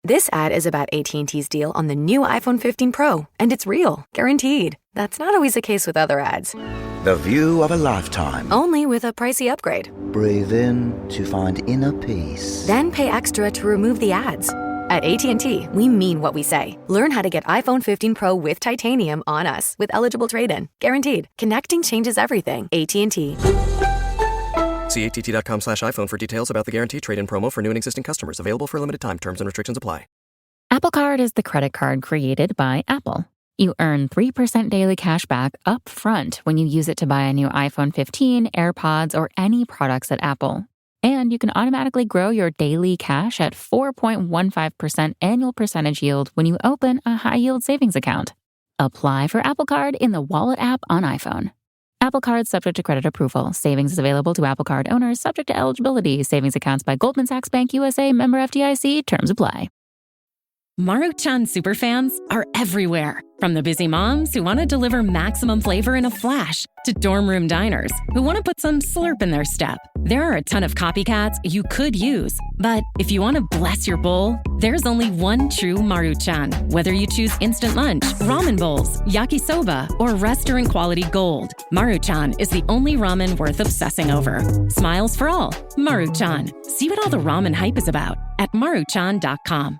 This ad is about AT&T's deal on the new iPhone 15 Pro, and it's real, guaranteed. That's not always the case with other ads. The view of a lifetime. Only with a pricey upgrade. Breathe in to find inner peace. Then pay extra to remove the ads. At AT&T, we mean what we say. Learn how to get iPhone 15 Pro with titanium on us with eligible trade-in. Guaranteed. Connecting changes everything. AT&T. See att.com/iPhone for details about the guaranteed trade-in promo for new and existing customers. Available for a limited time. Terms and restrictions apply. Apple Card is the credit card created by Apple. You earn 3% daily cash back up front when you use it to buy a new iPhone 15, AirPods, or any products at Apple. And you can automatically grow your daily cash at 4.15% annual percentage yield when you open a high-yield savings account. Apply for Apple Card in the Wallet app on iPhone. Apple Card subject to credit approval. Savings is available to Apple Card owners subject to eligibility. Savings accounts by Goldman Sachs Bank USA, member FDIC. Terms apply. Maruchan superfans are everywhere. From the busy moms who want to deliver maximum flavor in a flash to dorm room diners who want to put some slurp in their step. There are a ton of copycats you could use. But if you want to bless your bowl, there's only one true Maruchan. Whether you choose instant lunch, ramen bowls, yakisoba, or restaurant quality gold, Maruchan is the only ramen worth obsessing over. Smiles for all. Maruchan. See what all the ramen hype is about at maruchan.com.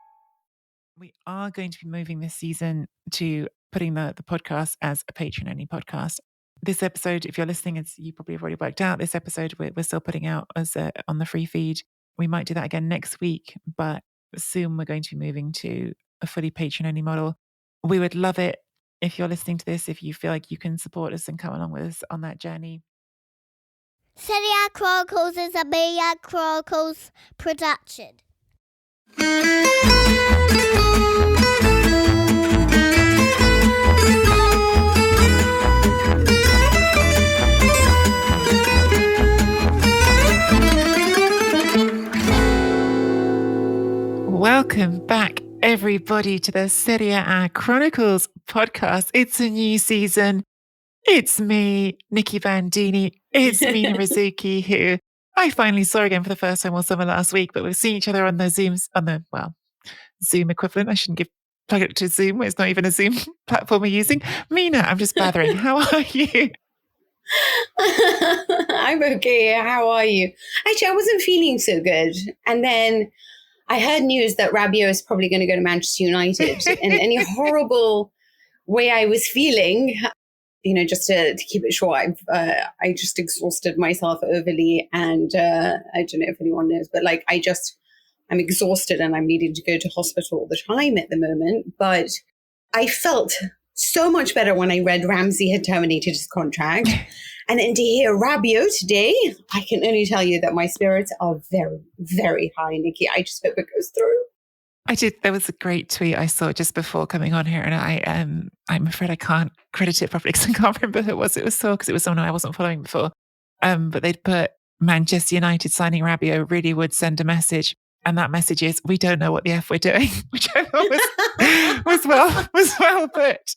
We are going to be moving this season to putting the podcast as a patron-only podcast. This episode, if you're listening, you probably have already worked out, this episode we're still putting out as on the free feed. We might do that again next week, but soon we're going to be moving to a fully patron-only model. We would love it if you're listening to this, if you feel like you can support us and come along with us on that journey. Serie A Chronicles is a Serie A Chronicles production. Welcome back, everybody, to the Serie A Chronicles podcast. It's a new season. It's me, Nicky Bandini. It's Mina Rzouki, who I finally saw again for the first time all summer last week, but we've seen each other on the Zoom equivalent. I shouldn't plug it to Zoom. It's not even a Zoom platform we're using. Mina, I'm just blathering. How are you? I'm okay. How are you? Actually, I wasn't feeling so good. And then I heard news that Rabiot is probably going to go to Manchester United. And any horrible way I was feeling, just to keep it short, I just exhausted myself overly. And I don't know if anyone knows, but I'm exhausted and I'm needing to go to hospital all the time at the moment. But I felt so much better when I read Ramsey had terminated his contract. And then to hear Rabiot today, I can only tell you that my spirits are very, very high, Nicky. I just hope it goes through. I did. There was a great tweet I saw just before coming on here, and I'm afraid I can't credit it properly because I can't remember who it was. It was someone I wasn't following before. But they'd put Manchester United signing Rabiot really would send a message. And that message is, we don't know what the F we're doing, which I thought was well put.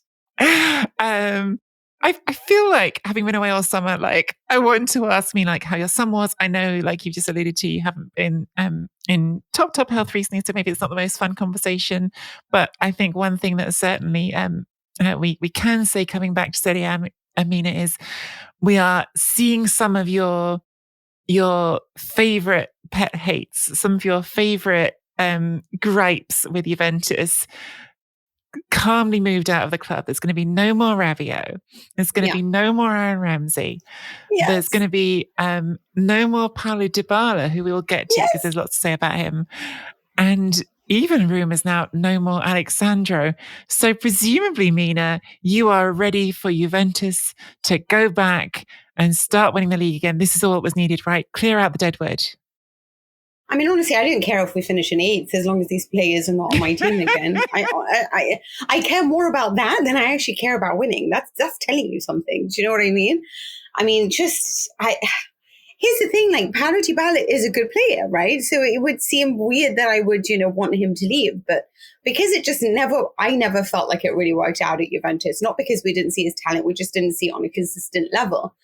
I feel like, having been away all summer, I want to ask me how your summer was. I know, you've just alluded to, you haven't been in top health recently, so maybe it's not the most fun conversation. But I think one thing that certainly we can say coming back to Serie A, Mina, is we are seeing some of your favorite pet hates, some of your favorite gripes with Juventus calmly moved out of the club. There's going to be no more Rabiot. There's going to be no more Aaron Ramsey. Yes. There's going to be no more Paulo Dybala, who we will get to because there's lots to say about him. And even rumours now, no more Alexandro. So presumably, Mina, you are ready for Juventus to go back and start winning the league again. This is all that was needed, right? Clear out the deadwood. I mean, honestly, I don't care if we finish in 8th as long as these players are not on my team again. I care more about that than I actually care about winning. That's telling you something. Do you know what I mean? I mean, here's the thing, Paulo Dybala is a good player, right? So it would seem weird that I would, want him to leave. But because I never felt like it really worked out at Juventus, not because we didn't see his talent, we just didn't see it on a consistent level.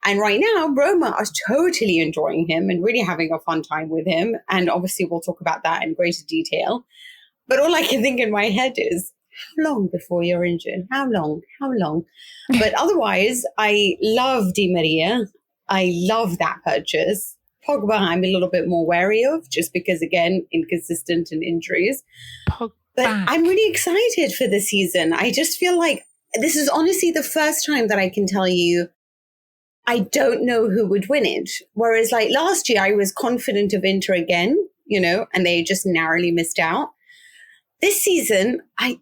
And right now, Roma are totally enjoying him and really having a fun time with him. And obviously, we'll talk about that in greater detail. But all I can think in my head is, how long before you're injured? How long? How long? But otherwise, I love Di Maria. I love that purchase. Pogba, I'm a little bit more wary of, just because, again, inconsistent and injuries. But I'm really excited for the season. I just feel like this is honestly the first time that I can tell you I don't know who would win it. Whereas like last year, I was confident of Inter again, and they just narrowly missed out. This season, I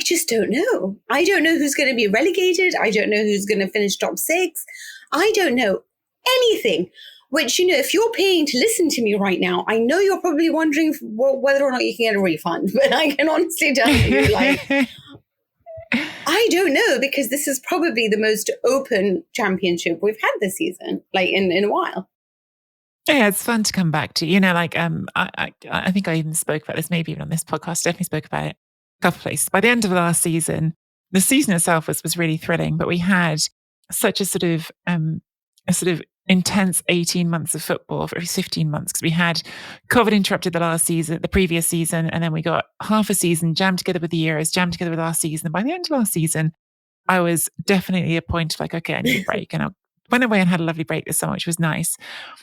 just don't know. I don't know who's going to be relegated. I don't know who's going to finish top 6. I don't know anything. Which, if you're paying to listen to me right now, I know you're probably wondering whether or not you can get a refund. But I can honestly tell you, I don't know, because this is probably the most open championship we've had this season, in a while. Yeah, it's fun to come back to. I think I even spoke about this, maybe even on this podcast. Definitely spoke about it a couple of places. By the end of the last season, the season itself was really thrilling, but we had such a sort of intense 18 months of football, or 15 months, because we had COVID interrupted the previous season, and then we got half a season jammed together with the Euros, jammed together with last season. And by the end of last season, I was definitely at a point of okay, I need a break. And I went away and had a lovely break this summer, which was nice.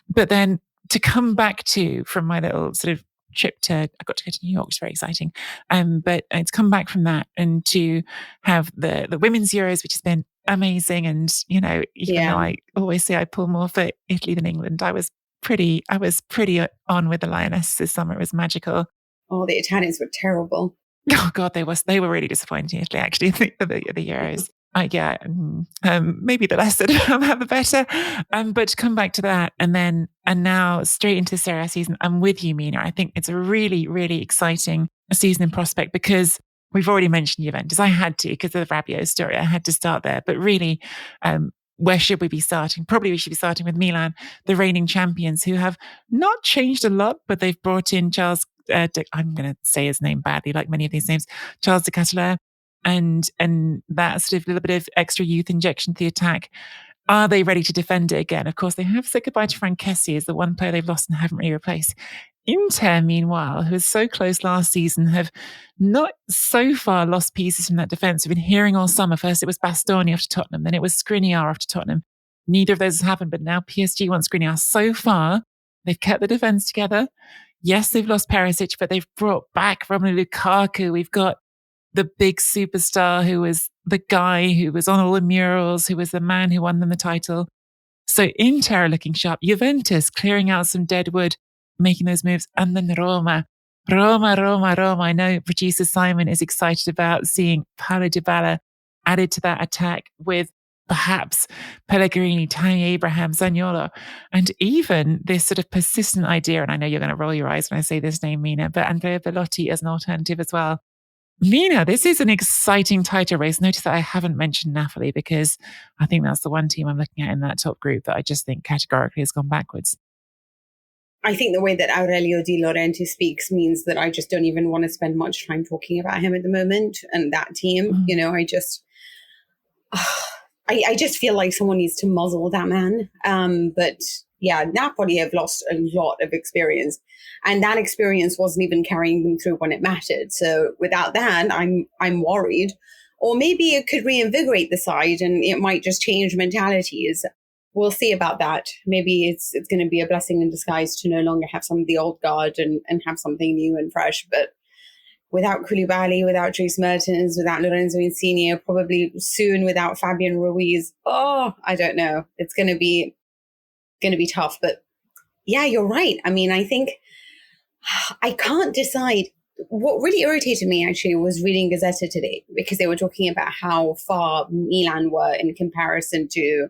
But then to come back from my little sort of trip I got to go to New York, which was very exciting. But to come back from that and to have the women's Euros, which has been amazing. And, even though I always say I pull more for Italy than England, I was pretty on with the Lionesses this summer. It was magical. Oh, the Italians were terrible. Oh God, they were really disappointing, Italy, actually, the Euros. Maybe the less said about the better. But to come back to that and now straight into the Serie A season, I'm with you, Mina. I think it's a really, really exciting season in prospect, because we've already mentioned Juventus. I had to, because of the Rabiot story. I had to start there. But really, where should we be starting? Probably we should be starting with Milan, the reigning champions, who have not changed a lot, but they've brought in Charles, I'm going to say his name badly, like many of these names, Charles de Ketelaere, and that sort of little bit of extra youth injection to the attack. Are they ready to defend it again? Of course, they have said goodbye to Frank Kessie as the one player they've lost and haven't really replaced. Inter, meanwhile, who was so close last season, have not so far lost pieces from that defence. We've been hearing all summer. First it was Bastoni after Tottenham, then it was Skriniar after Tottenham. Neither of those has happened, but now PSG wants Skriniar. So far, they've kept the defence together. Yes, they've lost Perisic, but they've brought back Romelu Lukaku. We've got the big superstar who was the guy who was on all the murals, who was the man who won them the title. So Inter are looking sharp. Juventus clearing out some dead wood, making those moves. And then Roma. I know producer Simon is excited about seeing Paulo Dybala added to that attack with perhaps Pellegrini, Tammy Abraham, Zaniolo, and even this sort of persistent idea, and I know you're going to roll your eyes when I say this name, Mina, but Andrea Bellotti as an alternative as well. Mina, this is an exciting title race. Notice that I haven't mentioned Napoli, because I think that's the one team I'm looking at in that top group that I just think categorically has gone backwards. I think the way that Aurelio Di Laurenti speaks means that I just don't even want to spend much time talking about him at the moment and that team. I just feel like someone needs to muzzle that man. But yeah, Napoli have lost a lot of experience, and that experience wasn't even carrying them through when it mattered. So without that, I'm worried. Or maybe it could reinvigorate the side and it might just change mentalities. We'll see about that. Maybe it's going to be a blessing in disguise to no longer have some of the old guard and have something new and fresh. But without Koulibaly, without Dries Mertens, without Lorenzo Insigne, probably soon without Fabian Ruiz. Oh, I don't know. It's going to be tough. But yeah, you're right. I mean, I think I can't decide. What really irritated me actually was reading Gazzetta today, because they were talking about how far Milan were in comparison to,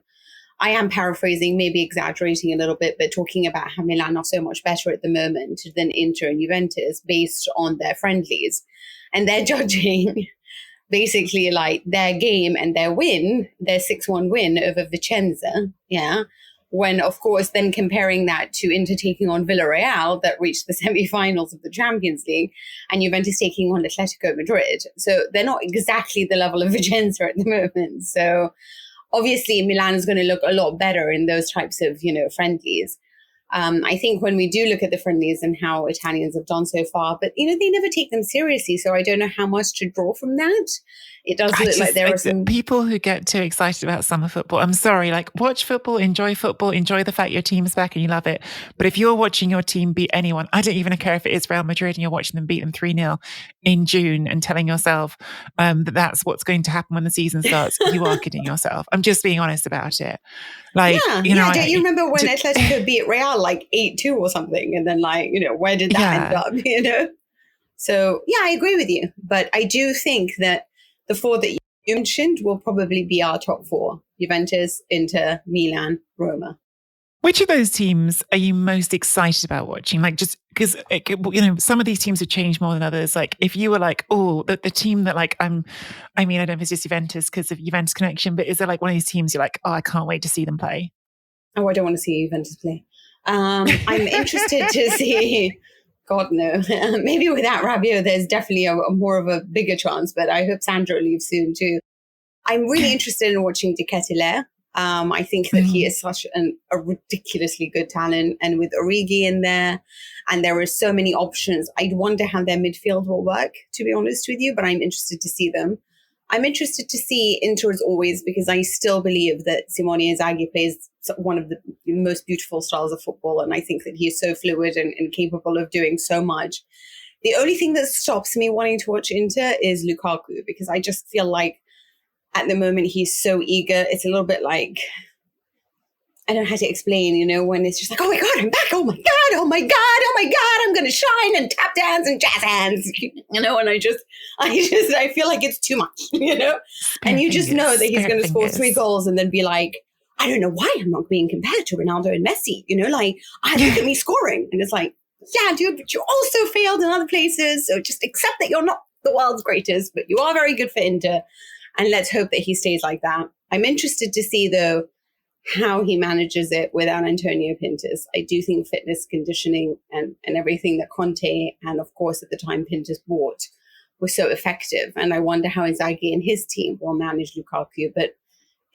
I am paraphrasing, maybe exaggerating a little bit, but talking about how Milan are so much better at the moment than Inter and Juventus based on their friendlies. And they're judging basically like their game and their win, their 6-1 win over Vicenza. Yeah. When, of course, then comparing that to Inter taking on Villarreal that reached the semi-finals of the Champions League, and Juventus taking on Atletico Madrid. So they're not exactly the level of Vicenza at the moment. So obviously Milan is going to look a lot better in those types of, friendlies. I think when we do look at the friendlies and how Italians have done so far, but, they never take them seriously. So I don't know how much to draw from that. It does look like there are some people who get too excited about summer football. I'm sorry, watch football, enjoy the fact your team's back and you love it. But if you're watching your team beat anyone, I don't even care if it is Real Madrid and you're watching them beat them 3-0 in June and telling yourself that that's what's going to happen when the season starts, you are kidding yourself. I'm just being honest about it. Don't you remember when Atletico beat Real 8-2 or something? And then where did that end up, So I agree with you. But I do think that the four that you mentioned will probably be our top four: Juventus, Inter, Milan, Roma. Which of those teams are you most excited about watching? Just because, some of these teams have changed more than others. If you were the team that I don't know if it's just Juventus because of Juventus connection, but is there one of these teams you're I can't wait to see them play? Oh, I don't want to see Juventus play. I'm interested to see, God no, maybe without Rabiot, there's definitely a more of a bigger chance, but I hope Sandro leaves soon too. I'm really interested in watching De Ketelaere. I think that he is such a ridiculously good talent, and with Origi in there, and there are so many options. I wonder how their midfield will work, to be honest with you, but I'm interested to see them. I'm interested to see Inter as always, because I still believe that Simone Inzaghi plays one of the most beautiful styles of football, and I think that he is so fluid and capable of doing so much. The only thing that stops me wanting to watch Inter is Lukaku, because I just feel like at the moment he's so eager. It's a little bit I don't know how to explain, when it's just oh my God, I'm back. Oh my God, oh my God, oh my God, I'm going to shine and tap dance and jazz hands, and I feel like it's too much, and you just know that he's going to score 3 goals and then be I don't know why I'm not being compared to Ronaldo and Messi, look at me scoring. And it's yeah, dude, but you also failed in other places. So just accept that you're not the world's greatest, but you are very good for Inter. And let's hope that he stays like that. I'm interested to see, though, how he manages it without Antonio Pintus. I do think fitness, conditioning, and everything that Conte and, of course, at the time Pintus bought was so effective. And I wonder how Inzaghi and his team will manage Lukaku. But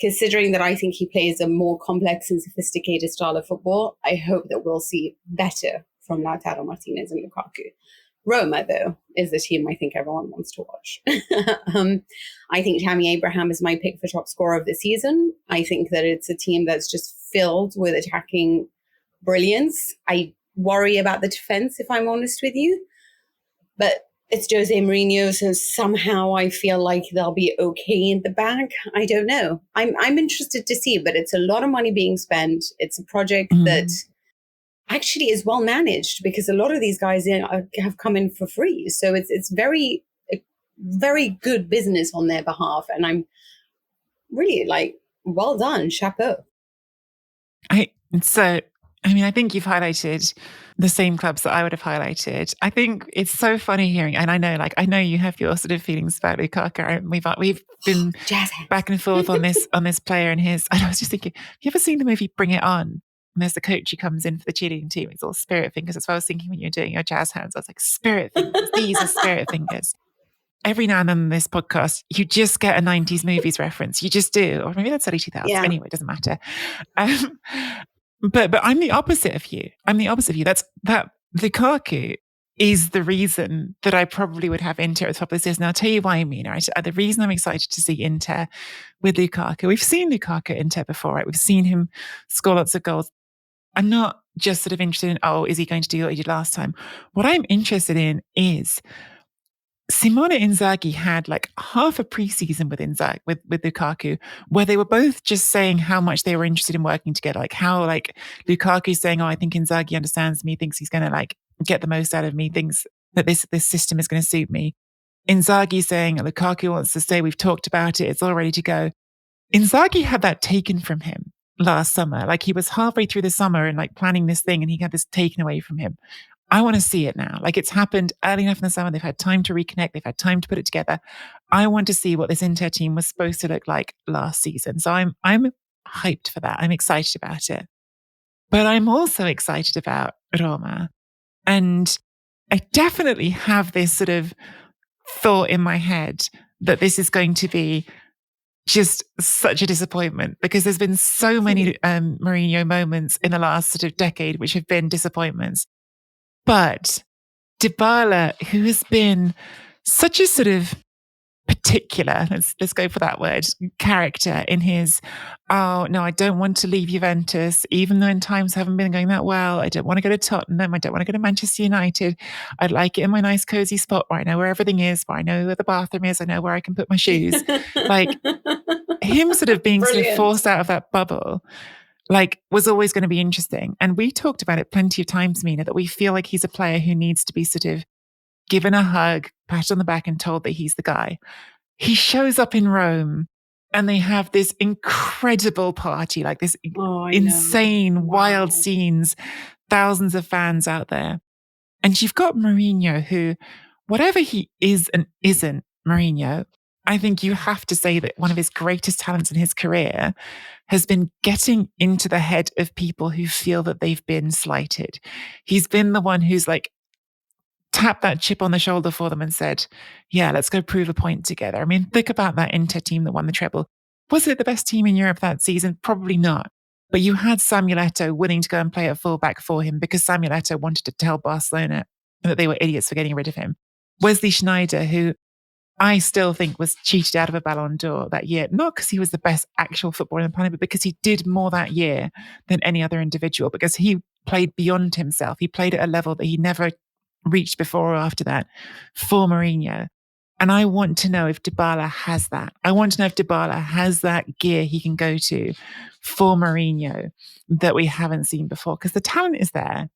considering that I think he plays a more complex and sophisticated style of football, I hope that we'll see better from Lautaro Martinez and Lukaku. Roma, though, is the team I think everyone wants to watch. I think Tammy Abraham is my pick for top scorer of the season. I think that it's a team that's just filled with attacking brilliance. I worry about the defense, if I'm honest with you. But it's Jose Mourinho, so somehow I feel like they'll be okay in the back. I don't know. I'm interested to see, but it's a lot of money being spent. It's a project that actually is well managed, because a lot of these guys have come in for free. So it's very, very good business on their behalf. And I'm really well done. Chapeau. I think you've highlighted the same clubs that I would have highlighted. I think it's so funny hearing, and I know you have your sort of feelings about Lukaku. We've been back and forth on this player and his. And I was just thinking, have you ever seen the movie Bring It On? And there's the coach who comes in for the cheerleading team. It's all spirit fingers. That's what I was thinking when you were doing your jazz hands. I was like, spirit fingers. These are spirit fingers. Every now and then in this podcast, you just get a 90s movies reference. You just do. Or maybe that's early 2000s. Yeah. Anyway, it doesn't matter. But I'm the opposite of you. That Lukaku is the reason that I probably would have Inter at the top of this list. And I'll tell you why, Mina. The reason I'm excited to see Inter with Lukaku, we've seen Lukaku at Inter before, right? We've seen him score lots of goals. I'm not just sort of interested in, is he going to do what he did last time? What I'm interested in is Simone Inzaghi had half a preseason with Lukaku, where they were both just saying how much they were interested in working together. How Lukaku saying, I think Inzaghi understands me, thinks he's going to get the most out of me, thinks that this system is going to suit me. Inzaghi saying Lukaku wants to stay. We've talked about it. It's all ready to go. Inzaghi had that taken from him last summer. He was halfway through the summer and planning this thing, and he had this taken away from him. I want to see it now. It's happened early enough in the summer. They've had time to reconnect. They've had time to put it together. I want to see what this Inter team was supposed to look like last season. So I'm hyped for that. I'm excited about it. But I'm also excited about Roma. And I definitely have this sort of thought in my head that this is going to be just such a disappointment, because there's been so many Mourinho moments in the last sort of decade which have been disappointments. But Dybala, who has been such a sort of particular, let's go for that word, character in his, oh no, I don't want to leave Juventus, even though in times haven't been going that well. I don't want to go to Tottenham. I don't want to go to Manchester United. I'd like it in my nice cozy spot where I know where everything is, where I know where the bathroom is, I know where I can put my shoes. Like him sort of being sort of forced out of that bubble, like was always going to be interesting. And we talked about it plenty of times, Mina, that we feel like he's a player who needs to be sort of given a hug, pat on the back and told that he's the guy. He shows up in Rome and they have this incredible party, like this insane, wild scenes, thousands of fans out there. And you've got Mourinho, who, whatever he is and isn't Mourinho, I think you have to say that one of his greatest talents in his career has been getting into the head of people who feel that they've been slighted. He's been the one who's like, tapped that chip on the shoulder for them and said, yeah, let's go prove a point together. I mean, think about that Inter team that won the treble. Was it the best team in Europe that season? Probably not. But you had Samuel Eto'o willing to go and play at fullback for him because Samuel Eto'o wanted to tell Barcelona that they were idiots for getting rid of him. Wesley Sneijder, who I still think was cheated out of a Ballon d'Or that year, not because he was the best actual footballer on the planet, but because he did more that year than any other individual, because he played beyond himself. He played at a level that he never reached before or after that for Mourinho. And I want to know if Dybala has that. I want to know if Dybala has that gear he can go to for Mourinho that we haven't seen before. Because the talent is there,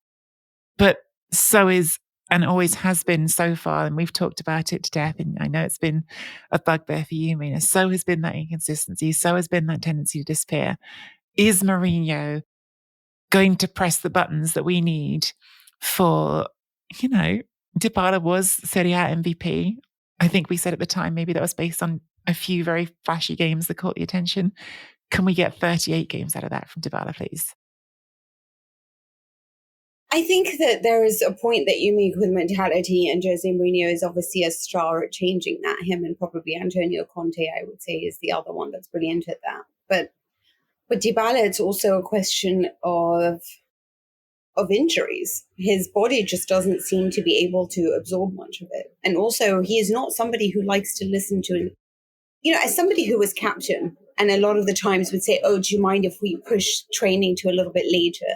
but so is, and always has been so far, and we've talked about it to death, and I know it's been a bugbear for you, Mina, so has been that inconsistency, so has been that tendency to disappear. Is Mourinho going to press the buttons that we need for, you know, Dybala was Serie A MVP. I think we said at the time, maybe that was based on a few very flashy games that caught the attention. Can we get 38 games out of that from Dybala, please? I think that there is a point that you make with mentality, and Jose Mourinho is obviously a star at changing that. Him and probably Antonio Conte, I would say, is the other one that's brilliant at that. But with Dybala, it's also a question of injuries. His body just doesn't seem to be able to absorb much of it. And also, he is not somebody who likes to listen to, you know, as somebody who was captain, and a lot of the times would say, oh, do you mind if we push training to a little bit later?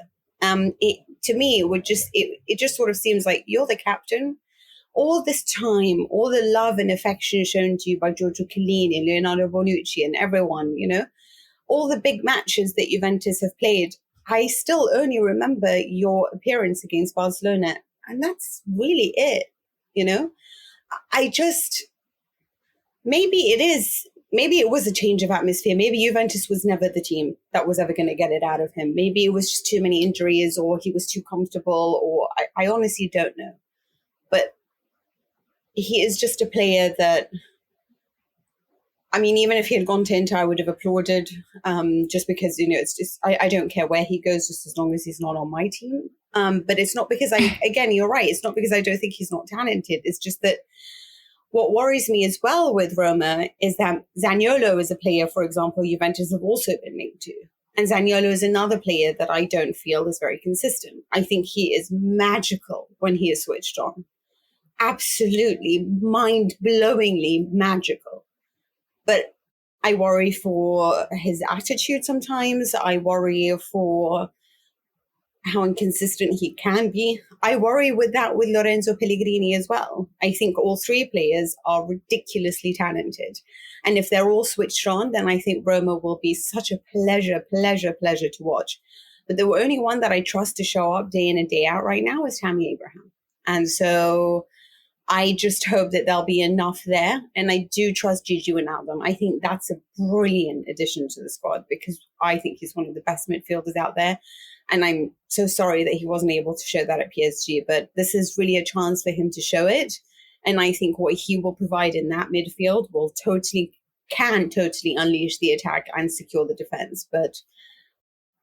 To me, it just sort of seems like you're the captain. All this time, all the love and affection shown to you by Giorgio Chiellini, Leonardo Bonucci, and everyone, you know, all the big matches that Juventus have played, I still only remember your appearance against Barcelona, and that's really it, you know? Maybe it was a change of atmosphere. Maybe Juventus was never the team that was ever going to get it out of him. Maybe it was just too many injuries, or he was too comfortable, or I honestly don't know. But he is just a player that, I mean, even if he had gone to Inter, I would have applauded, just because, you know, it's just, I don't care where he goes, just as long as he's not on my team. But it's not because again, you're right. It's not because I don't think he's not talented. It's just that what worries me as well with Roma is that Zaniolo is a player, for example, Juventus have also been linked to. And Zaniolo is another player that I don't feel is very consistent. I think he is magical when he is switched on. Absolutely mind-blowingly magical. But I worry for his attitude sometimes. I worry for how inconsistent he can be. I worry with Lorenzo Pellegrini as well. I think all three players are ridiculously talented. And if they're all switched on, then I think Roma will be such a pleasure to watch. But the only one that I trust to show up day in and day out right now is Tammy Abraham. And so I just hope that there'll be enough there. And I do trust Gigi Wijnaldum. I think that's a brilliant addition to the squad, because I think he's one of the best midfielders out there. And I'm so sorry that he wasn't able to show that at PSG, but this is really a chance for him to show it. And I think what he will provide in that midfield can totally unleash the attack and secure the defense. But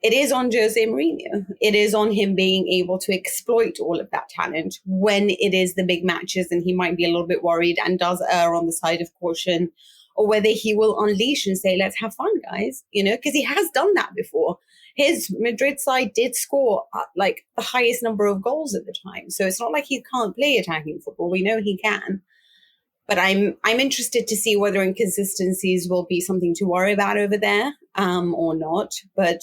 it is on Jose Mourinho. It is on him being able to exploit all of that talent when it is the big matches, and he might be a little bit worried and does err on the side of caution or whether he will unleash and say, let's have fun, guys, because he has done that before. His Madrid side did score like the highest number of goals at the time. So it's not like he can't play attacking football. We know he can. But I'm interested to see whether inconsistencies will be something to worry about over there or not. But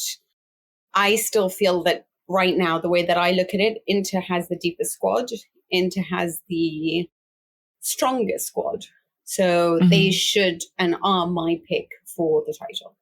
I still feel that right now, the way that I look at it, Inter has the deepest squad. Inter has the strongest squad. So they should and are my pick for the title.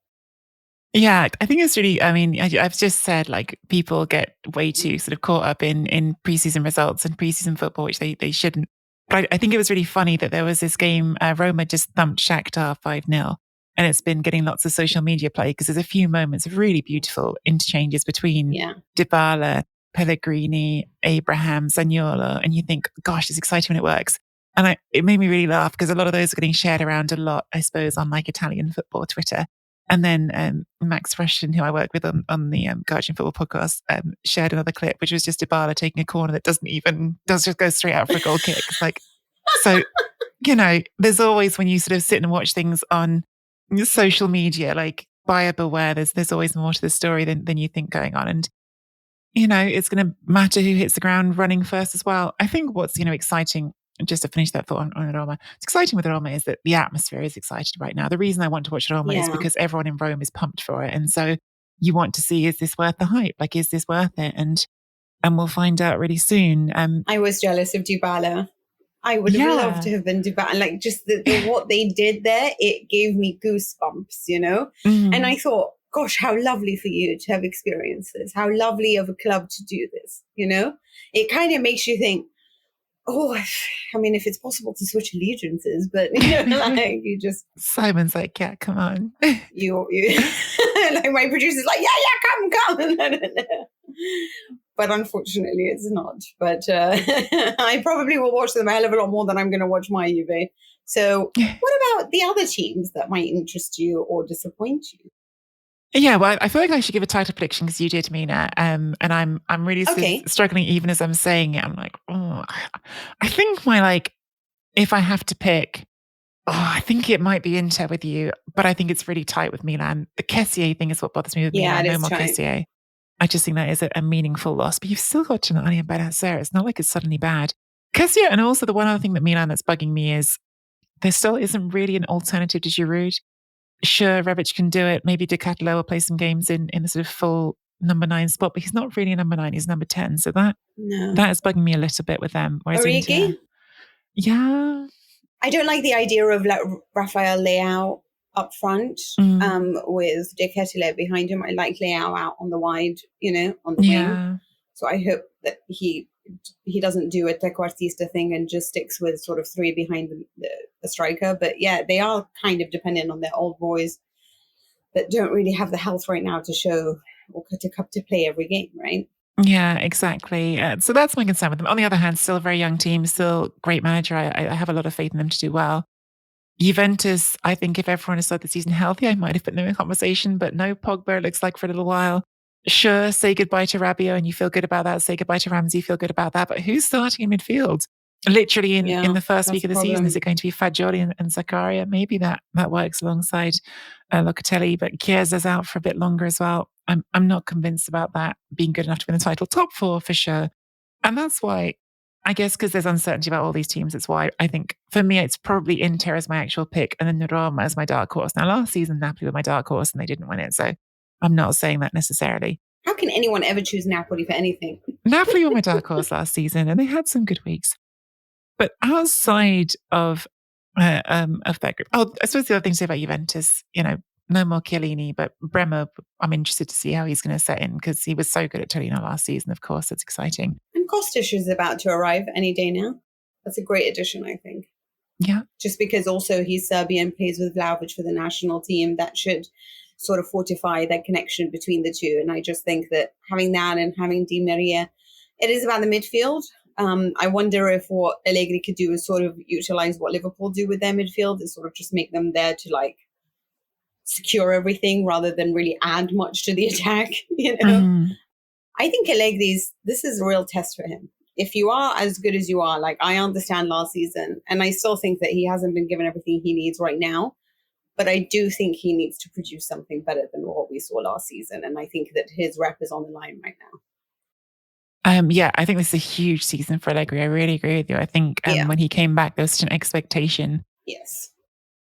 Yeah, I think it's really, I mean, I've just said like people get way too sort of caught up in preseason results and preseason football, which they shouldn't. But I think it was really funny that there was this game, Roma just thumped Shakhtar 5-0. And it's been getting lots of social media play because there's a few moments of really beautiful interchanges between Dybala, Pellegrini, Abraham, Zaniolo. And you think, gosh, it's exciting when it works. And it made me really laugh because a lot of those are getting shared around a lot, I suppose, on like Italian football Twitter. And then Max Russian, who I work with on the Guardian Football Podcast, shared another clip, which was just Dybala taking a corner that just go straight out for a goal kick. It's like, so, there's always, when you sort of sit and watch things on social media, like buyer beware, there's always more to the story than you think going on. And, it's going to matter who hits the ground running first as well. I think what's, exciting, just to finish that thought on Roma, what's exciting with Roma is that the atmosphere is excited right now. The reason I want to watch Roma is because everyone in Rome is pumped for it. And so you want to see, is this worth the hype? Like, is this worth it? And we'll find out really soon. I was jealous of Dybala. I would have loved to have been Dybala. Like, just the what they did there, it gave me goosebumps, And I thought, gosh, how lovely for you to have experienced this. How lovely of a club to do this, It kind of makes you think, if it's possible to switch allegiances, but like you just. Simon's like, yeah, come on. you like my producer's like, come. But unfortunately, it's not. But I probably will watch them a hell of a lot more than I'm going to watch my Juve. So, what about the other teams that might interest you or disappoint you? Yeah, well, I feel like I should give a title prediction because you did, Mina. And I'm really struggling even as I'm saying it. I'm like, I think if I have to pick, I think it might be Inter with you, but I think it's really tight with Milan. The Kessié thing is what bothers me with Milan. No more Kessié. I just think that is a meaningful loss. But you've still got Tonali and Bennacer. It's not like it's suddenly bad. Kessié, and also the one other thing that Milan that's bugging me is there still isn't really an alternative to Giroud. Sure, Rebic can do it. Maybe De Ketelaere will play some games in the sort of full number 9 spot, but he's not really a number 9. He's number 10. So that is bugging me a little bit with them. Whereas Inter, I don't like the idea of like Rafael Leao up front with De Ketelaere behind him. I like Leao out on the wide, on the wing. So I hope that he doesn't do a trequartista thing and just sticks with sort of 3 behind the striker. But they are kind of dependent on their old boys that don't really have the health right now to show or to play every game, right? Yeah, exactly. So that's my concern with them. On the other hand, still a very young team, still great manager. I have a lot of faith in them to do well. Juventus, I think if everyone has started the season healthy, I might have put them in conversation, but no Pogba, it looks like, for a little while. Sure, say goodbye to Rabiot and you feel good about that. Say goodbye to Ramsey, feel good about that. But who's starting in midfield? Literally in the first week of the season, is it going to be Fagioli and Zakaria? Maybe that works alongside Locatelli, but Chiesa's out for a bit longer as well. I'm not convinced about that being good enough to win the title. Top 4 for sure. And that's why, I guess, because there's uncertainty about all these teams, it's why I think for me it's probably Inter as my actual pick and then Roma as my dark horse. Now last season Napoli were my dark horse and they didn't win it, so I'm not saying that necessarily. How can anyone ever choose Napoli for anything? Napoli were my dark horse last season and they had some good weeks. But outside of that group, I suppose the other thing to say about Juventus, no more Chiellini, but Bremer, I'm interested to see how he's going to set in because he was so good at Torino last season. Of course, that's exciting. And Kostic is about to arrive any day now. That's a great addition, I think. Yeah. Just because also he's Serbian, plays with Vlahovic for the national team, that should sort of fortify that connection between the two. And I just think that having that and having Di Maria, it is about the midfield. I wonder if what Allegri could do is sort of utilize what Liverpool do with their midfield and sort of just make them there to like secure everything rather than really add much to the attack. I think Allegri's, this is a real test for him. If you are as good as you are, like I understand last season, and I still think that he hasn't been given everything he needs right now. But I do think he needs to produce something better than what we saw last season. And I think that his rep is on the line right now. Yeah, I think this is a huge season for Allegri. I really agree with you. I think when he came back, there was such an expectation. Yes.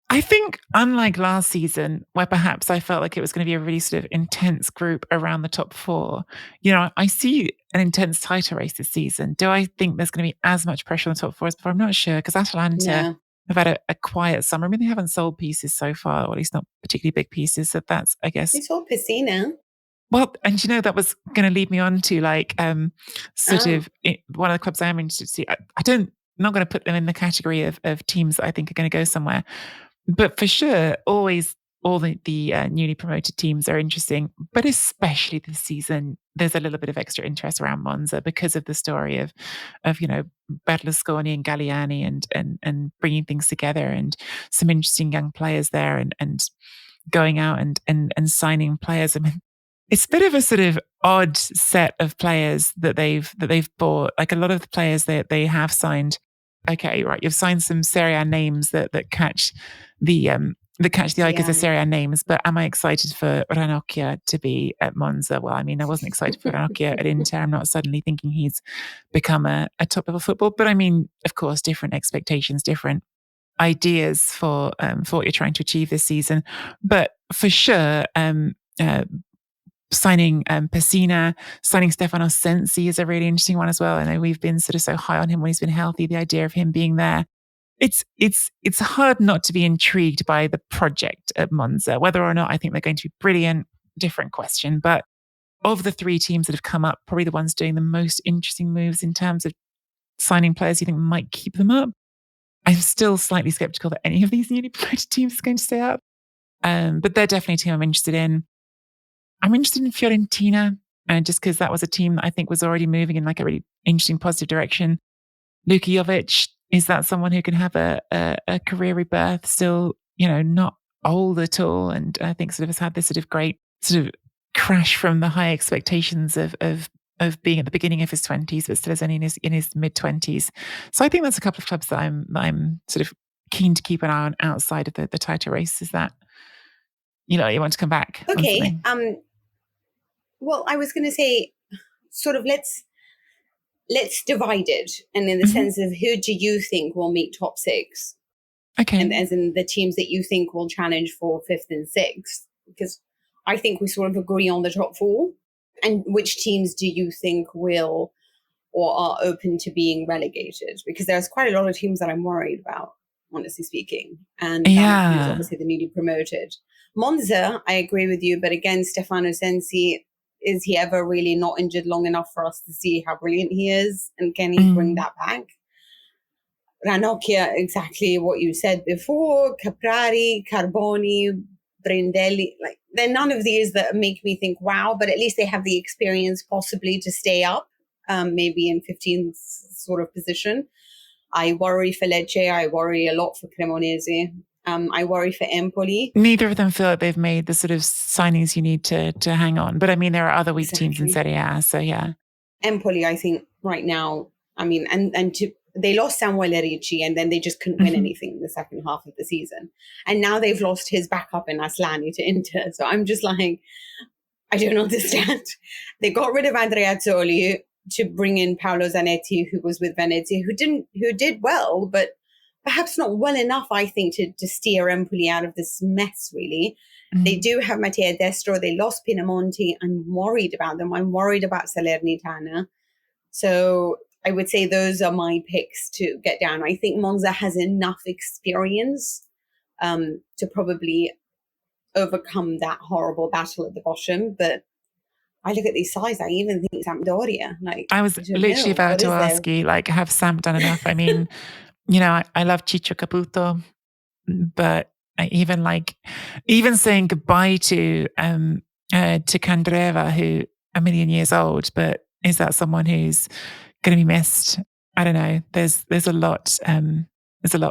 I think unlike last season, where perhaps I felt like it was going to be a really sort of intense group around the top four, I see an intense title race this season. Do I think there's going to be as much pressure on the top four as before? I'm not sure, because Atalanta have had a quiet summer. I mean, they haven't sold pieces so far, or at least not particularly big pieces. So that's, I guess. They sold Piscina. Well, and that was going to lead me on to one of the clubs I am interested to see. I'm not going to put them in the category of teams that I think are going to go somewhere. But for sure, always all the newly promoted teams are interesting, but especially this season, there's a little bit of extra interest around Monza because of the story of Berlusconi and Galliani and bringing things together, and some interesting young players there, and going out and signing players. I mean, it's a bit of a sort of odd set of players that they've bought. Like, a lot of the players that they have signed. Okay, right. You've signed some Serie A names that catch the eye because they're Serie A names. But am I excited for Ranocchia to be at Monza? Well, I mean, I wasn't excited for Ranocchia at Inter. I'm not suddenly thinking he's become a top level football. But I mean, of course, different expectations, different ideas for what you're trying to achieve this season. But for sure, signing Pessina, signing Stefano Sensi is a really interesting one as well. I know we've been sort of so high on him when he's been healthy. The idea of him being there, it's hard not to be intrigued by the project at Monza. Whether or not I think they're going to be brilliant, different question. But of the three teams that have come up, probably the ones doing the most interesting moves in terms of signing players you think might keep them up. I'm still slightly skeptical that any of these newly promoted teams is going to stay up. But they're definitely a team I'm interested in. I'm interested in Fiorentina, just because that was a team that I think was already moving in like a really interesting, positive direction. Luka Jovic, is that someone who can have a career rebirth? Still, not old at all, and I think sort of has had this sort of great sort of crash from the high expectations of being at the beginning of his 20s, but still is only in his mid 20s. So I think that's a couple of clubs that I'm sort of keen to keep an eye on outside of the title race. Is that you want to come back? Okay. Well, I was going to say, sort of, let's divide it, and in the sense of who do you think will meet top six? Okay. And as in the teams that you think will challenge for 5th and 6th, because I think we sort of agree on the top 4. And which teams do you think will or are open to being relegated? Because there's quite a lot of teams that I'm worried about, honestly speaking. And that includes obviously the newly promoted. Monza, I agree with you, but again, Stefano Sensi, is he ever really not injured long enough for us to see how brilliant he is? And can he bring that back? Ranocchia, exactly what you said before. Caprari, Carboni, Brindelli, they're none of these that make me think, wow, but at least they have the experience possibly to stay up, maybe in 15th sort of position. I worry for Lecce. I worry a lot for Cremonese. I worry for Empoli. Neither of them feel like they've made the sort of signings you need to hang on. But I mean, there are other weak teams in Serie A, so yeah. Empoli, I think right now, I mean, they lost Samuel Ricci, and then they just couldn't win anything in the second half of the season. And now they've lost his backup in Aslani to Inter. So I'm just like, I don't understand. They got rid of Andrea Azzoli to bring in Paolo Zanetti, who was with Venezia, who did well, but perhaps not well enough, I think, to steer Empoli out of this mess, really. They do have Mattia Destro. They lost Pinamonti. I'm worried about them. I'm worried about Salernitana. So I would say those are my picks to get down. I think Monza has enough experience to probably overcome that horrible battle at the bottom. But I look at these sides, I even think Sampdoria. I was literally about to ask you, have Samp done enough? I mean, I love Ciccio Caputo, but even saying goodbye to Candreva, who a million years old, but is that someone who's going to be missed? I don't know. There's a lot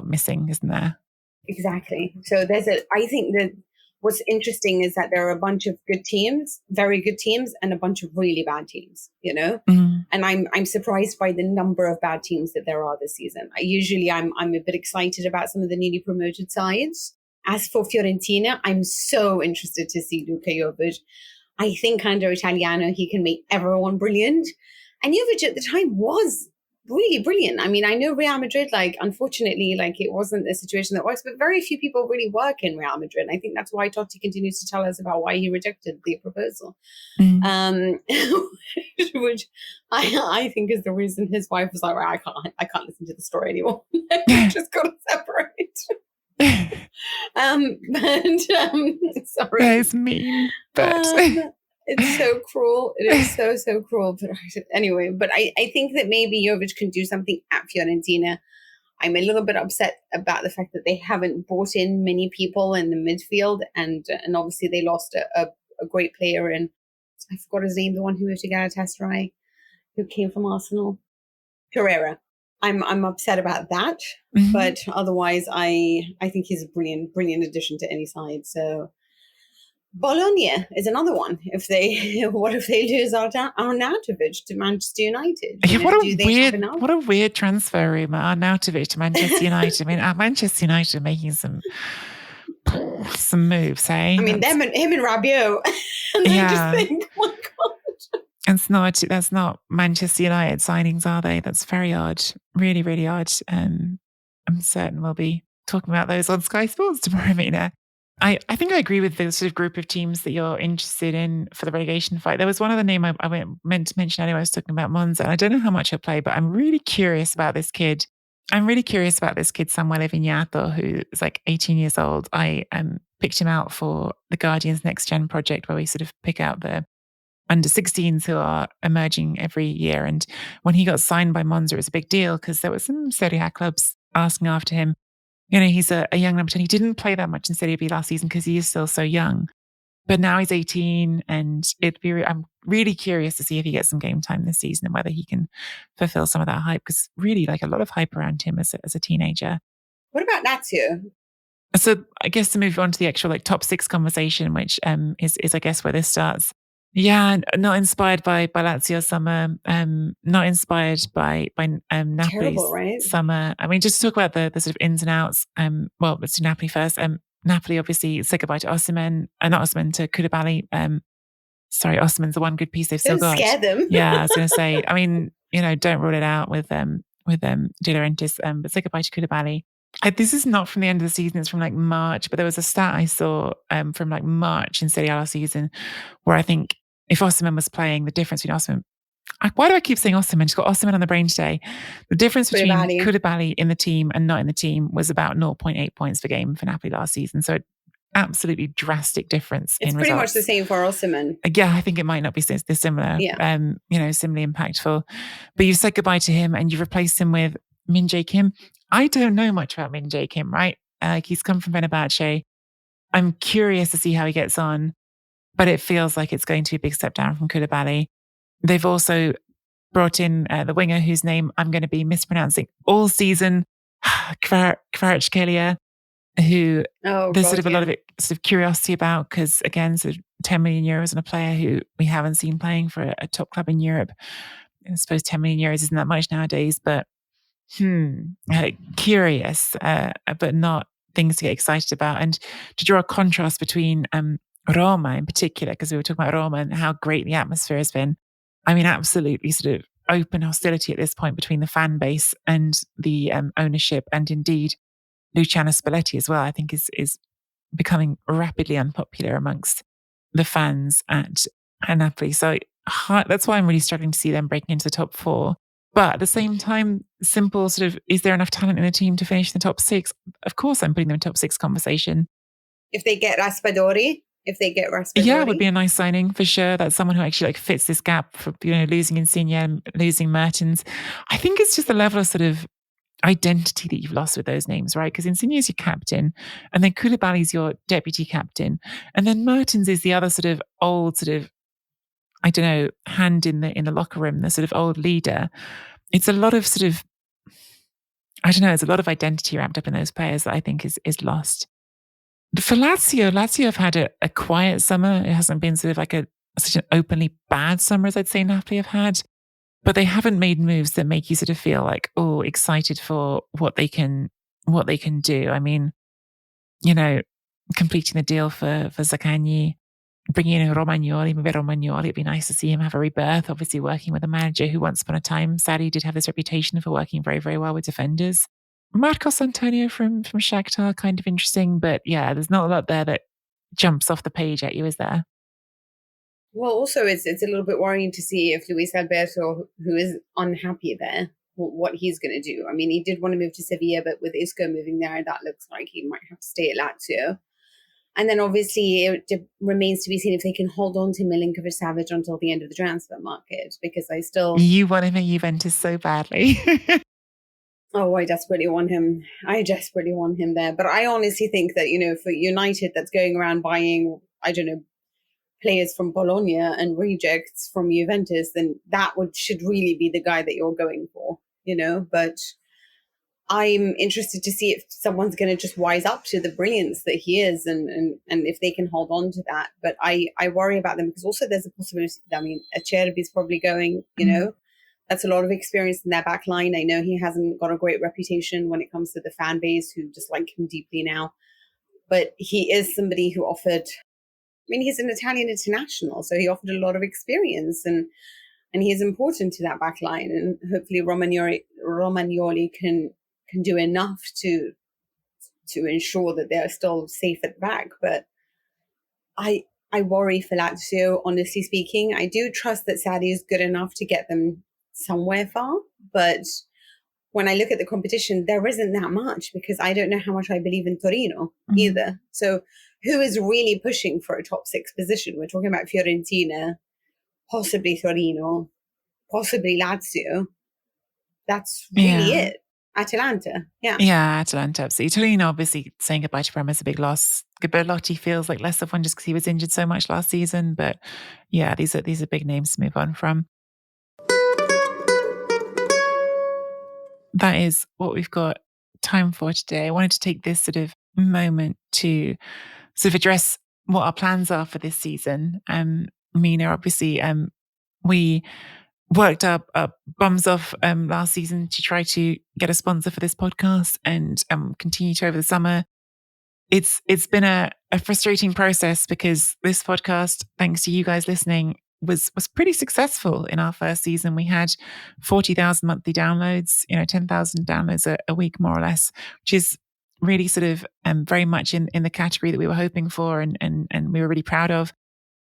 missing, isn't there? Exactly. So I think that what's interesting is that there are a bunch of good teams, very good teams, and a bunch of really bad teams, And I'm surprised by the number of bad teams that there are this season. I'm a bit excited about some of the newly promoted sides. As for Fiorentina, I'm so interested to see Luka Jovic. I think under Italiano, he can make everyone brilliant. And Jovic at the time was really brilliant. I mean, I know Real Madrid, like, unfortunately, like, it wasn't a situation that works, but very few people really work in Real Madrid. And I think that's why Totti continues to tell us about why he rejected the proposal. Which I think is the reason his wife was like, right, I can't listen to the story anymore. We've just got to separate. Sorry. That is mean, but it's so cruel. It is so cruel. But anyway, but I think that maybe Jovic can do something at Fiorentina. I'm a little bit upset about the fact that they haven't brought in many people in the midfield, and obviously they lost a great player in, I forgot his name, the one who moved to Galatasaray, who came from Arsenal, Pereira. I'm upset about that, but otherwise I think he's a brilliant addition to any side. So Bologna is another one. What if they lose Arnautovic to Manchester United? Yeah, what a weird transfer rumor, Arnautovic to Manchester United. I mean, at Manchester United making some moves, hey? I mean, him and Rabiot, and they just think, oh my God. That's not Manchester United signings, are they? That's very odd. Really, really odd. I'm certain we'll be talking about those on Sky Sports tomorrow, Mina. I think I agree with the sort of group of teams that you're interested in for the relegation fight. There was one other name I meant to mention earlier. I was talking about Monza. I don't know how much he'll play, but I'm really curious about this kid. Samuele Vignato, who is like 18 years old. I picked him out for the Guardian's Next Gen project, where we sort of pick out the under 16s who are emerging every year. And when he got signed by Monza, it was a big deal because there were some Serie A clubs asking after him. You know, he's a young number 10. He didn't play that much in Serie B last season because he is still so young. But now he's 18, and I'm really curious to see if he gets some game time this season and whether he can fulfill some of that hype, because really, like, a lot of hype around him as a teenager. What about Lazio? So I guess to move on to the actual like top 6 conversation, which is I guess where this starts. Yeah, not inspired by Lazio summer. Not inspired by Napoli's Terrible, right? summer. I mean, just to talk about the sort of ins and outs. Well, let's do Napoli first. Napoli obviously said goodbye to Osimhen, not Osimhen, to Koulibaly. Sorry, Osimhen's the one good piece they've still got. Don't scare them. Yeah, I was going to say. I mean, don't rule it out with De Laurentiis. But say goodbye to Koulibaly. This is not from the end of the season, it's from like March, but there was a stat I saw from like March in Serie A last season where I think if Osimhen was playing, the difference between Osimhen, why do I keep saying Osimhen? Just got Osimhen on the brain today. The difference between Koulibaly in the team and not in the team was about 0.8 points per game for Napoli last season. So absolutely drastic difference in results. It's pretty much the same for Osimhen. Yeah, I think it might not be this similar, similarly impactful. But you've said goodbye to him and you've replaced him with Min Jae Kim. I don't know much about Min Jae Kim, right? He's come from Fenerbahce. I'm curious to see how he gets on, but it feels like it's going to be a big step down from Koulibaly. They've also brought in the winger whose name I'm going to be mispronouncing all season, Kvaratskhelia, who there's sort of a lot of curiosity about, because again, sort of 10 million euros on a player who we haven't seen playing for a top club in Europe. I suppose 10 million euros isn't that much nowadays, but curious, but not things to get excited about. And to draw a contrast between Roma in particular, because we were talking about Roma and how great the atmosphere has been. I mean, absolutely sort of open hostility at this point between the fan base and the ownership, and indeed Luciano Spalletti as well, I think is becoming rapidly unpopular amongst the fans at Napoli. So that's why I'm really struggling to see them breaking into the top 4. But at the same time, simple sort of, is there enough talent in the team to finish in the top 6? Of course, I'm putting them in top 6 conversation. If they get Raspadori. Yeah, it would be a nice signing for sure. That's someone who actually like fits this gap for, losing Insigne and losing Mertens. I think it's just the level of sort of identity that you've lost with those names, right? Because Insigne is your captain, and then Koulibaly is your deputy captain, and then Mertens is the other sort of old sort of, I don't know, hand in the locker room, the sort of old leader. It's a lot of sort of, I don't know, it's a lot of identity wrapped up in those players that I think is lost. For Lazio have had a quiet summer. It hasn't been sort of like such an openly bad summer as I'd say Napoli have had, but they haven't made moves that make you sort of feel like, excited for what they can do. I mean, completing the deal for Zaccagni, bringing in Romagnoli. It'd be nice to see him have a rebirth, obviously working with a manager who once upon a time, sadly, did have this reputation for working very, very well with defenders. Marcos Antonio from Shakhtar, kind of interesting, but yeah, there's not a lot there that jumps off the page at you, is there? Well, also, it's a little bit worrying to see if Luis Alberto, who is unhappy there, what he's going to do. I mean, he did want to move to Sevilla, but with Isco moving there, that looks like he might have to stay at Lazio. And then obviously it remains to be seen if they can hold on to Milinkovic-Savic until the end of the transfer market, because You want him at Juventus so badly. Oh, I desperately want him. There. But I honestly think that, for United that's going around buying, players from Bologna and rejects from Juventus, then that should really be the guy that you're going for, But I'm interested to see if someone's going to just wise up to the brilliance that he is and if they can hold on to that. But I worry about them because also there's a possibility, Acerbi's probably going, That's a lot of experience in their back line. I know he hasn't got a great reputation when it comes to the fan base who dislike him deeply now. But he is somebody who offered, he's an Italian international, so he offered a lot of experience and he is important to that back line. And hopefully Romagnoli can do enough to ensure that they're still safe at the back. But I worry for Lazio, honestly speaking. I do trust that Sarri is good enough to get them somewhere far, but when I look at the competition, there isn't that much because I don't know how much I believe in Torino either. So who is really pushing for a top 6 position? We're talking about Fiorentina, possibly Torino, possibly Lazio. That's really it. Atalanta, yeah. Yeah, Atalanta, absolutely. Torino, obviously, saying goodbye to Roma is a big loss. Berlotti feels like less of one just because he was injured so much last season. But yeah, these are big names to move on from. That is what we've got time for today. I wanted to take this sort of moment to sort of address what our plans are for this season. Mina, obviously, we worked our bums off last season to try to get a sponsor for this podcast and continue to over the summer. It's been a frustrating process because this podcast, thanks to you guys listening, was pretty successful in our first season. We had 40,000 monthly downloads, 10,000 downloads a week, more or less, which is really sort of very much in the category that we were hoping for and we were really proud of.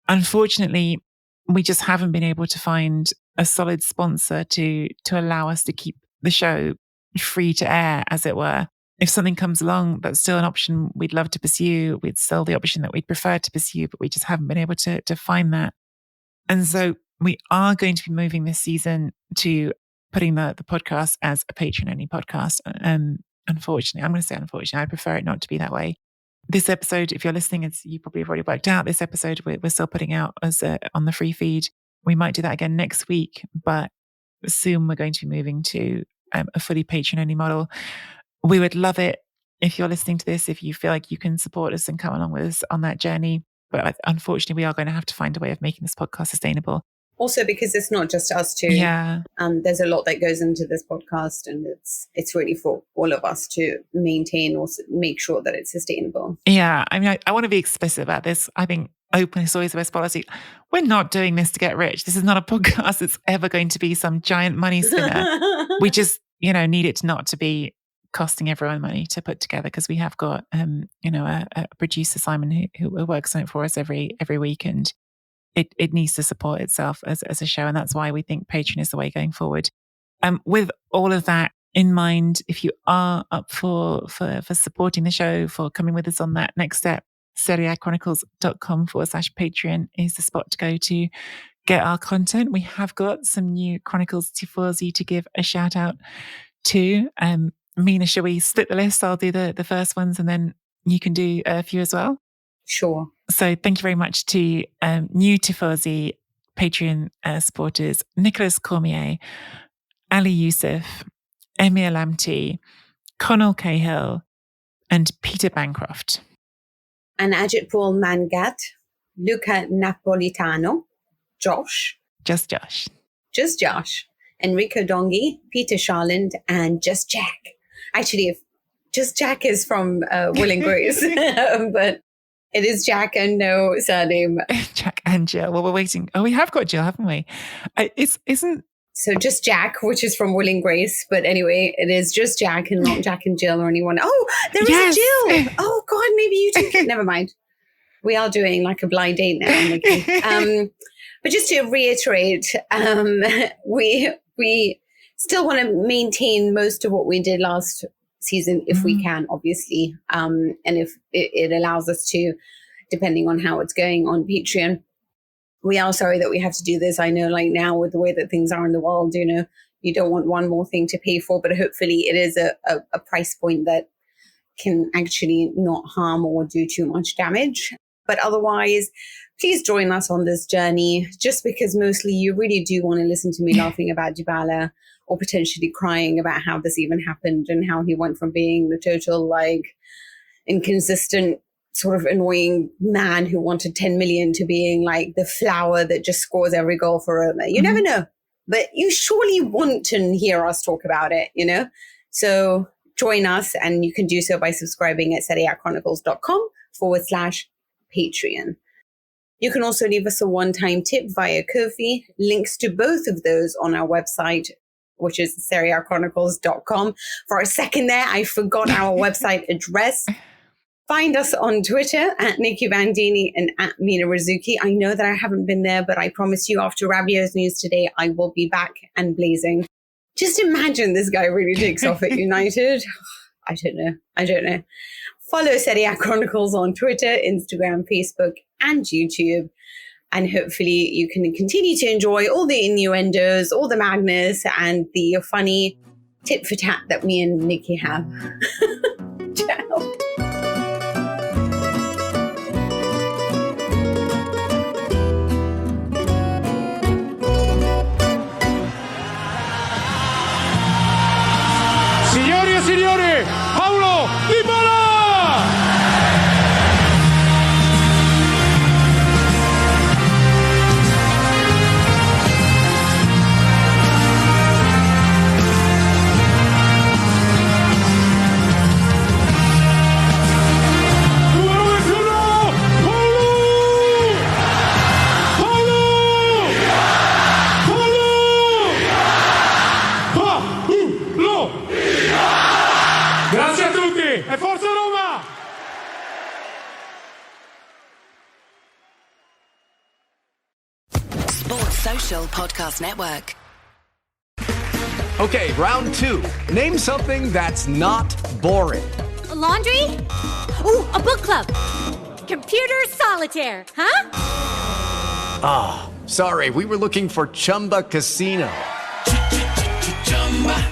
Unfortunately, we just haven't been able to find a solid sponsor to allow us to keep the show free to air, as it were. If something comes along that's still an option we'd love to pursue, we'd sell the option that we'd prefer to pursue, but we just haven't been able to find that. And so we are going to be moving this season to putting the podcast as a patron-only podcast. Unfortunately, I'm going to say unfortunately, I prefer it not to be that way. This episode, if you're listening, as you probably have already worked out, this episode we're still putting out as on the free feed. We might do that again next week, but soon we're going to be moving to a fully patron-only model. We would love it if you're listening to this, if you feel like you can support us and come along with us on that journey. But unfortunately, we are going to have to find a way of making this podcast sustainable. Also, because it's not just us two. Yeah. There's a lot that goes into this podcast, and it's really for all of us to maintain or make sure that it's sustainable. Yeah. I mean, I want to be explicit about this. I think openness is always the best policy. We're not doing this to get rich. This is not a podcast that's ever going to be some giant money spinner. We just, need it not to be costing everyone money to put together, because we have got a producer, Simon, who works on it for us every week, and it needs to support itself as a show, and that's why we think Patreon is the way going forward. With all of that in mind, if you are up for supporting the show, for coming with us on that next step, serieachronicles.com/Patreon is the spot to go to get our content. We have got some new Chronicles Tifosi to give a shout out to. Mina, shall we split the list? I'll do the first ones and then you can do a few as well. Sure. So thank you very much to new Tifosi Patreon supporters: Nicholas Cormier, Ali Youssef, Emir Lamti, Connell Cahill, and Peter Bancroft. And Ajit Paul Mangat, Luca Napolitano, Josh. Just Josh. Enrico Donghi, Peter Sharland, and Just Jack. Actually, if Just Jack is from Will and Grace, but It is Jack and no surname. Jack and Jill. Well, we're waiting. Oh, we have got Jill, haven't we? Isn't... So just Jack, which is from Will and Grace. But anyway, it is just Jack and not Jack and Jill or anyone. Oh, there is a Jill. Oh, God, maybe you two. Never mind. We are doing like a blind date now, Nicky. But just to reiterate, we still want to maintain most of what we did last season, if we can, obviously. And if it allows us to, depending on how it's going on Patreon. We are sorry that we have to do this. I know, like now with the way that things are in the world, you know, you don't want one more thing to pay for, but hopefully it is a price point that can actually not harm or do too much damage. But otherwise, please join us on this journey, just because mostly you really do want to listen to me laughing about Dybala or potentially crying about how this even happened and how he went from being the total, like, inconsistent, sort of annoying man who wanted 10 million to being like the flower that just scores every goal for Roma. You never know, but you surely want to hear us talk about it, you know? So join us, and you can do so by subscribing at SerieAChronicles.com/Patreon. You can also leave us a one-time tip via Ko-fi. Links to both of those on our website, which is SerieAChronicles.com. For a second there, I forgot our website address. Find us on Twitter at Nicky Bandini and at Mina Rzouki. I know that I haven't been there, but I promise you after Rabiot's news today, I will be back and blazing. Just imagine this guy really takes off at United. I don't know. Follow Serie A Chronicles on Twitter, Instagram, Facebook, and YouTube. And hopefully you can continue to enjoy all the innuendos, all the madness, and the funny tit for tat that me and Nicky have. Ciao. Signori e signori, Paulo Dybala! Grazie a tutti e forza Roma! Sports Social Podcast Network. Okay, round two. Name something that's not boring. A laundry? Ooh, a book club. Computer solitaire, huh? Ah, oh, sorry, we were looking for Chumba Casino.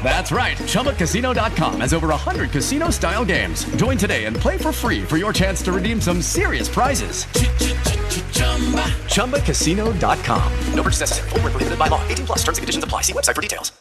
That's right. ChumbaCasino.com has over 100 casino-style games. Join today and play for free for your chance to redeem some serious prizes. ChumbaCasino.com. No purchase necessary. Void where prohibited by law. 18+ terms and conditions apply. See website for details.